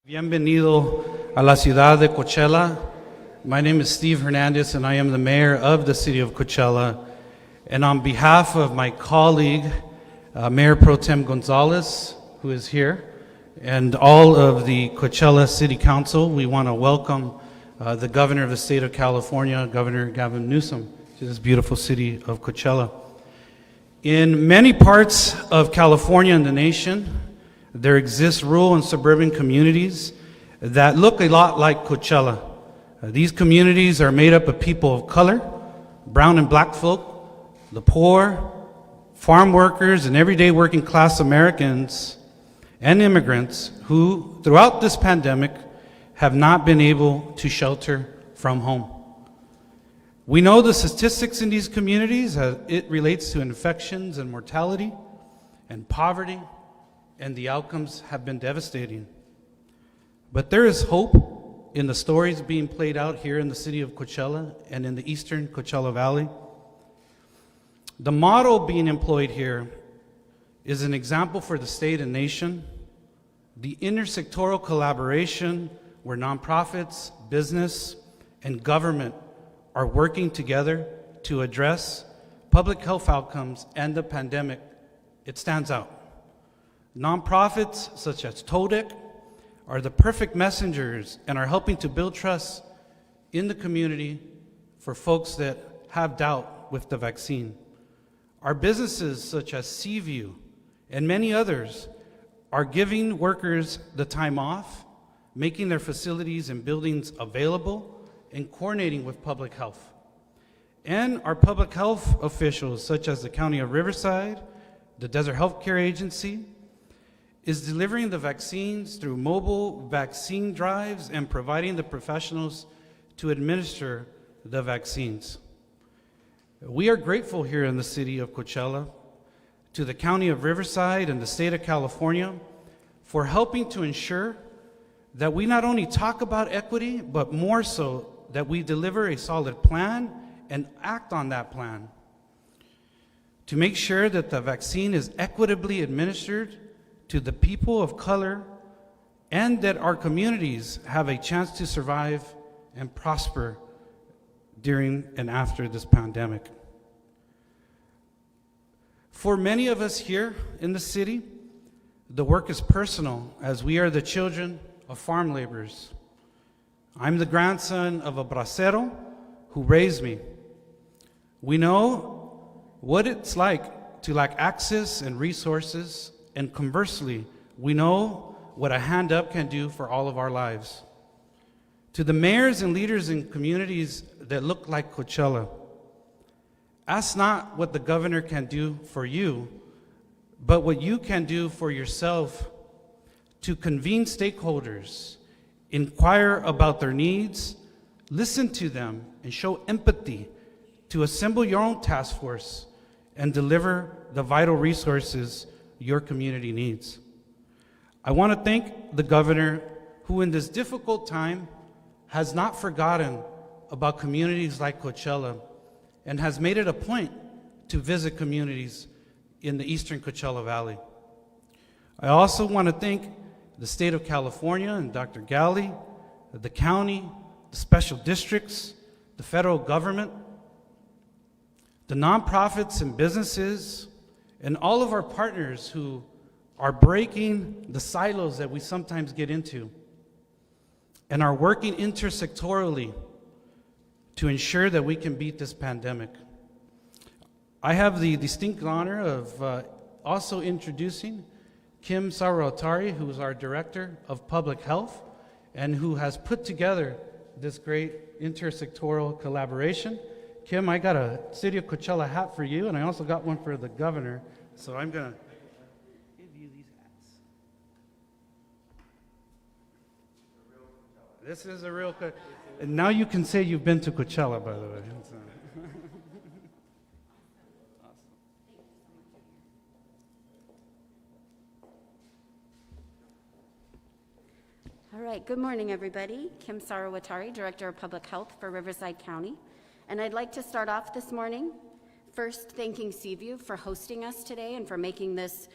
Bienvenido a la ciudad de Coachella. My name is Steve Hernandez, and I am the mayor of the city of Coachella. And on behalf of my colleague, Mayor Pro Tem Gonzalez, who is here, and all of the Coachella City Council, we want to welcome the governor of the state of California, Governor Gavin Newsom, to this beautiful city of Coachella. In many parts of California and the nation, there exist rural and suburban communities that look a lot like Coachella. These communities are made up of people of color, brown and black folk, the poor, farm workers, and everyday working class Americans and immigrants who, throughout this pandemic, have not been able to shelter from home. We know the statistics in these communities as it relates to infections and mortality and poverty, and the outcomes have been devastating. But there is hope in the stories being played out here in the city of Coachella and in the eastern Coachella Valley. The model being employed here is an example for the state and nation. The intersectoral collaboration where nonprofits, business, and government are working together to address public health outcomes and the pandemic, it stands out. Nonprofits such as TODEC are the perfect messengers and are helping to build trust in the community for folks that have doubt with the vaccine. Our businesses such as Seaview and many others are giving workers the time off, making their facilities and buildings available, and coordinating with public health. And our public health officials such as the County of Riverside, the Desert Health Care Agency, is delivering the vaccines through mobile vaccine drives and providing the professionals to administer the vaccines. We are grateful here in the city of Coachella to the County of Riverside and the state of California for helping to ensure that we not only talk about equity, but more so that we deliver a solid plan and act on that plan to make sure that the vaccine is equitably administered to the people of color, and that our communities have a chance to survive and prosper during and after this pandemic. For many of us here in the city, the work is personal, as we are the children of farm laborers. I'm the grandson of a bracero who raised me. We know what it's like to lack access and resources, and conversely, we know what a hand up can do for all of our lives. To the mayors and leaders in communities that look like Coachella, ask not what the governor can do for you, but what you can do for yourself to convene stakeholders, inquire about their needs, listen to them, and show empathy to assemble your own task force and deliver the vital resources your community needs. I want to thank the governor who in this difficult time has not forgotten about communities like Coachella and has made it a point to visit communities in the eastern Coachella Valley. I also want to thank the state of California and Dr. Galley, the county, the special districts, the federal government, the nonprofits and businesses, and all of our partners who are breaking the silos that we sometimes get into and are working intersectorally to ensure that we can beat this pandemic. I have the distinct honor of also introducing Kim Sarawatari, who is our Director of Public Health and who has put together this great intersectoral collaboration. Kim, I got a City of Coachella hat for you, and I also got one for the governor, so I'm going to give you these hats. This is a real Coachella. And now you can say you've been to Coachella, by the way. All right, good morning, everybody. Kim Sarawatari, Director of Public Health for Riverside County. And I'd like to start off this morning first thanking Seaview for hosting us today and for making this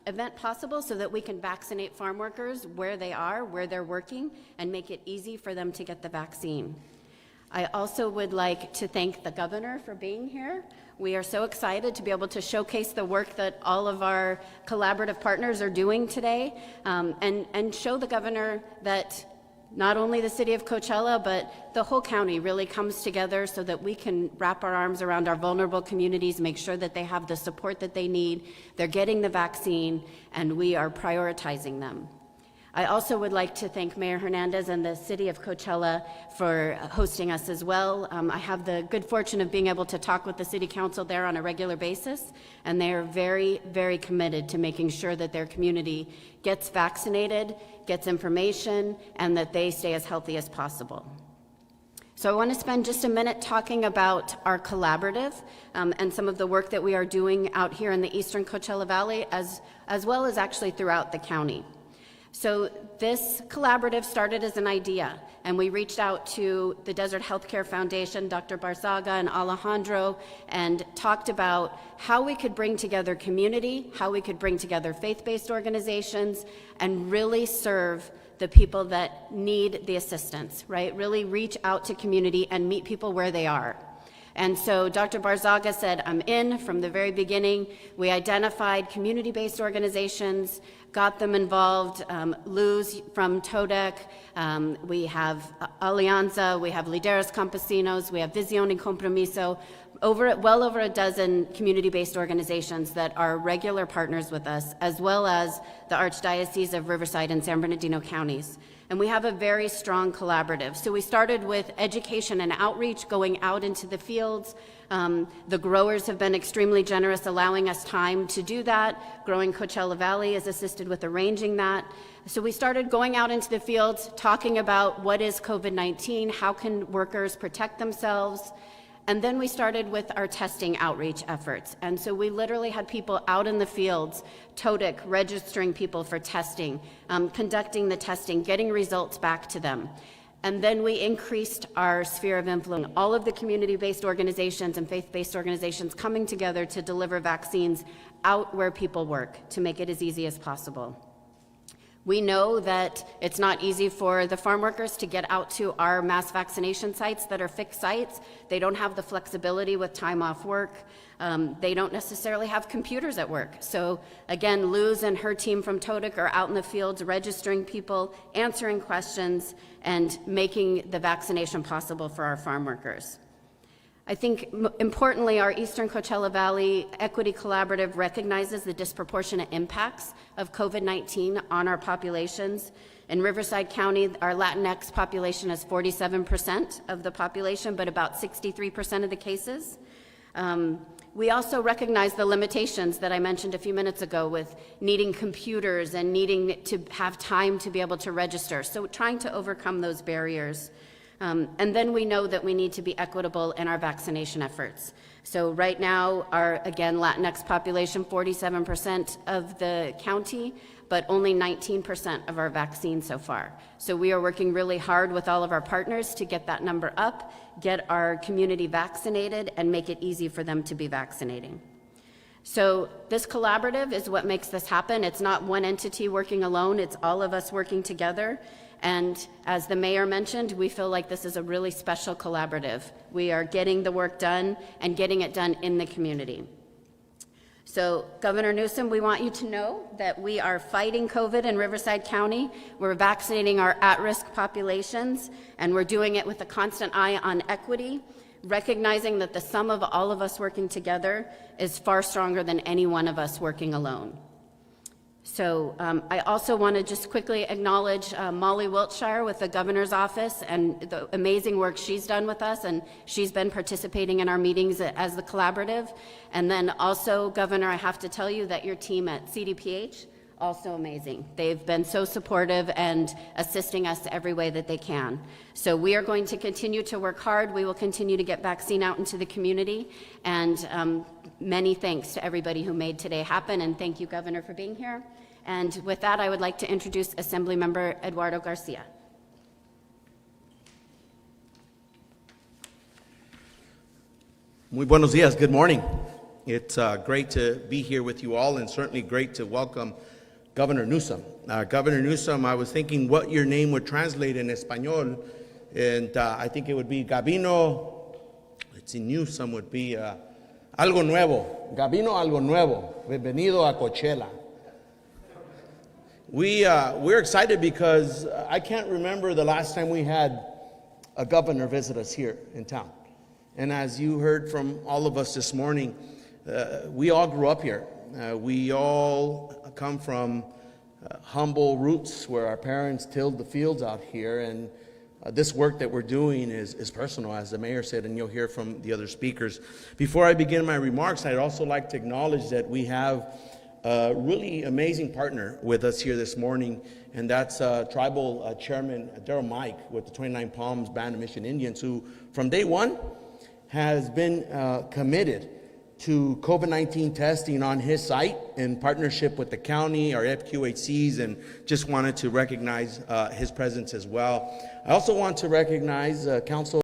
event possible so that we can vaccinate farm workers where they are, where they're working, and make it easy for them to get the vaccine. I also would like to thank the governor for being here. We are so excited to be able to showcase the work that all of our collaborative partners are doing today, and show the governor that not only the city of Coachella, but the whole county really comes together so that we can wrap our arms around our vulnerable communities, make sure that they have the support that they need, they're getting the vaccine, and we are prioritizing them. I also would like to thank Mayor Hernandez and the city of Coachella for hosting us as well. I have the good fortune of being able to talk with the city council there on a regular basis, and they are very, very committed to making sure that their community gets vaccinated, gets information, and that they stay as healthy as possible. So I want to spend just a minute talking about our collaborative and some of the work that we are doing out here in the Eastern Coachella Valley, as well as actually throughout the county. So this collaborative started as an idea, and we reached out to the Desert Healthcare Foundation, Dr. Barzaga and Alejandro, and talked about how we could bring together community, how we could bring together faith-based organizations, and really serve the people that need the assistance, right? Really reach out to community and meet people where they are. And so Dr. Barzaga said, I'm in from the very beginning. We identified community-based organizations, got them involved. Luz from TODEC, we have Alianza, we have Lideres Campesinos, we have Visión y Compromiso, well over a dozen community-based organizations that are regular partners with us, as well as the Archdiocese of Riverside and San Bernardino counties. And we have a very strong collaborative. So we started with education and outreach, going out into the fields. The growers have been extremely generous, allowing us time to do that. Growing Coachella Valley has assisted with arranging that. So we started going out into the fields, talking about what is COVID-19, how can workers protect themselves. And then we started with our testing outreach efforts. And so we literally had people out in the fields, TODEC, registering people for testing, conducting the testing, getting results back to them. And then we increased our sphere of influence. All of the community-based organizations and faith-based organizations coming together to deliver vaccines out where people work to make it as easy as possible. We know that it's not easy for the farm workers to get out to our mass vaccination sites that are fixed sites. They don't have the flexibility with time off work. They don't necessarily have computers at work. So again, Luz and her team from TODEC are out in the fields registering people, answering questions, and making the vaccination possible for our farm workers. I think importantly, our Eastern Coachella Valley Equity Collaborative recognizes the disproportionate impacts of COVID-19 on our populations. In Riverside County, our Latinx population is 47% of the population, but about 63% of the cases. We also recognize the limitations that I mentioned a few minutes ago with needing computers and needing to have time to be able to register. So trying to overcome those barriers. And then we know that we need to be equitable in our vaccination efforts. So right now, our, again, Latinx population, 47% of the county, but only 19% of our vaccines so far. So we are working really hard with all of our partners to get that number up, get our community vaccinated, and make it easy for them to be vaccinating. So this collaborative is what makes this happen. It's not one entity working alone, it's all of us working together. And as the mayor mentioned, we feel like this is a really special collaborative. We are getting the work done and getting it done in the community. So Governor Newsom, we want you to know that we are fighting COVID in Riverside County. We're vaccinating our at-risk populations, and we're doing it with a constant eye on equity, recognizing that the sum of all of us working together is far stronger than any one of us working alone. So I also want to just quickly acknowledge Molly Wiltshire with the governor's office and the amazing work she's done with us, and she's been participating in our meetings as the collaborative. And then also, Governor, I have to tell you that your team at CDPH, also amazing. They've been so supportive and assisting us every way that they can. So we are going to continue to work hard. We will continue to get vaccine out into the community. And many thanks to everybody who made today happen. And thank you, Governor, for being here. And with that, I would like to introduce Assemblymember Eduardo Garcia. Muy buenos dias. Good morning. It's great to be here with you all, and certainly great to welcome Governor Newsom. Governor Newsom, I was thinking what your name would translate in Espanol, and I think it would be Gabino. Let's see, Newsom would be algo nuevo. Gabino algo nuevo. Bienvenido a Coachella. We're excited because I can't remember the last time we had a governor visit us here in town. And as you heard from all of us this morning, we all grew up here. We all come from humble roots where our parents tilled the fields out here. And this work that we're doing is personal, as the mayor said, and you'll hear from the other speakers. Before I begin my remarks, I'd also like to acknowledge that we have a really amazing partner with us here this morning, and that's Tribal Chairman Daryl Mike with the 29 Palms Band of Mission Indians, who from day one has been committed to COVID-19 testing on his site in partnership with the county, our FQHCs, and just wanted to recognize his presence as well. I also want to recognize Council